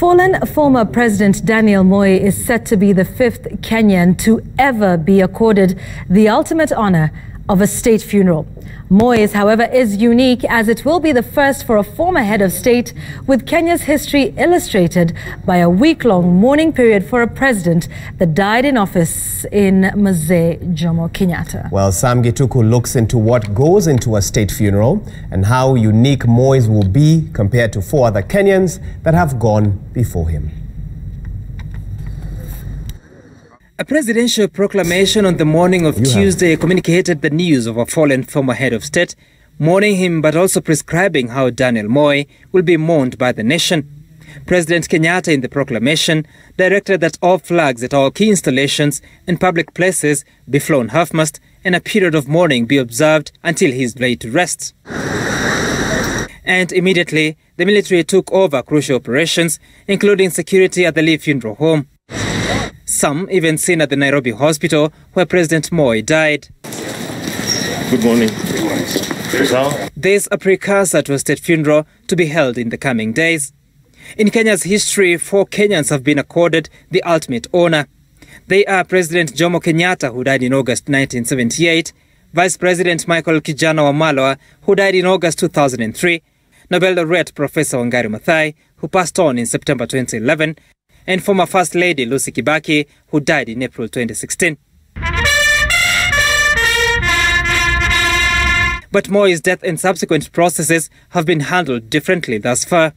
Fallen former President Daniel Moi is set to be the fifth Kenyan to ever be accorded the ultimate honor of a state funeral. Moi's, however, is unique as it will be the first for a former head of state, with Kenya's history illustrated by a week-long mourning period for a president that died in office in Mzee Jomo Kenyatta. Well, Sam Gituku looks into what goes into a state funeral and how unique Moi's will be compared to four other Kenyans that have gone before him. A presidential proclamation on the morning of Tuesday communicated the news of a fallen former head of state, mourning him but also prescribing how Daniel Moi will be mourned by the nation. President Kenyatta in the proclamation directed that all flags at all key installations and public places be flown half-mast and a period of mourning be observed until he is laid to rest. And immediately, the military took over crucial operations, including security at the Lee funeral home. Some even seen at the Nairobi hospital where President Moi died. Good morning. There's a precursor to a state funeral to be held in the coming days. In Kenya's history, 4 Kenyans have been accorded the ultimate honor. They are President Jomo Kenyatta, who died in August 1978, Vice President Michael Kijana Wamalwa, who died in August 2003, Nobel laureate Professor Wangari Maathai, who passed on in September 2011, and former First Lady Lucy Kibaki, who died in April 2016. But Moi's death and subsequent processes have been handled differently thus far.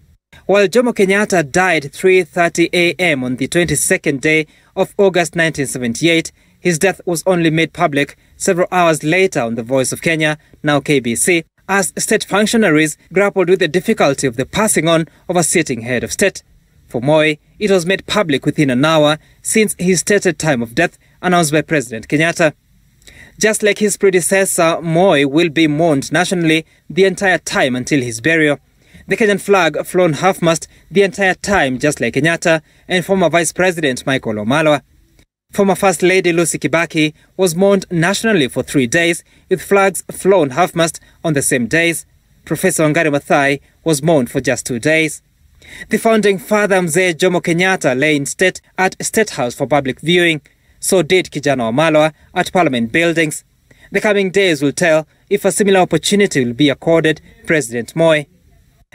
While Jomo Kenyatta died 3:30 a.m. on the 22nd day of August 1978, his death was only made public several hours later on The Voice of Kenya, now KBC, as state functionaries grappled with the difficulty of the passing on of a sitting head of state. For Moi, it was made public within an hour since his stated time of death announced by President Kenyatta. Just like his predecessor, Moi will be mourned nationally the entire time until his burial. The Kenyan flag flown half-mast the entire time, just like Kenyatta and former Vice President Michael Wamalwa. Former First Lady Lucy Kibaki was mourned nationally for 3 days, with flags flown half-mast on the same days. Professor Wangari Maathai was mourned for just 2 days. The founding father Mzee Jomo Kenyatta lay in state at State House for public viewing. So did Kijana Wamalwa at Parliament buildings. The coming days will tell if a similar opportunity will be accorded President Moi.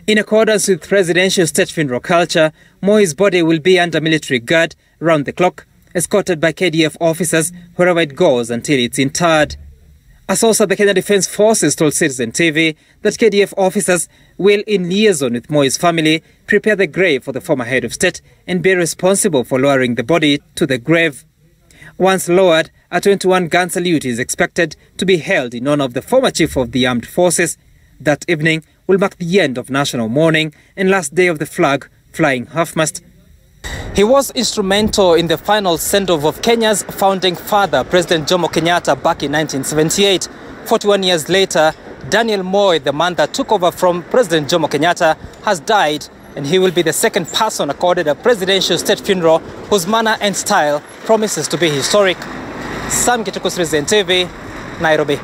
In accordance with presidential state funeral culture, Moi's body will be under military guard round the clock, escorted by KDF officers wherever it goes until it's interred. A source at the Kenya Defence Forces told Citizen TV that KDF officers will, in liaison with Moi's family, prepare the grave for the former head of state and be responsible for lowering the body to the grave. Once lowered, a 21-gun salute is expected to be held in honor of the former chief of the armed forces. That evening will mark the end of national mourning and last day of the flag flying half-mast. He was instrumental in the final send-off of Kenya's founding father, President Jomo Kenyatta, back in 1978. 41 years later, Daniel Moi, the man that took over from President Jomo Kenyatta, has died, and he will be the second person accorded a presidential state funeral whose manner and style promises to be historic. Sam Gituku, Citizen TV, Nairobi.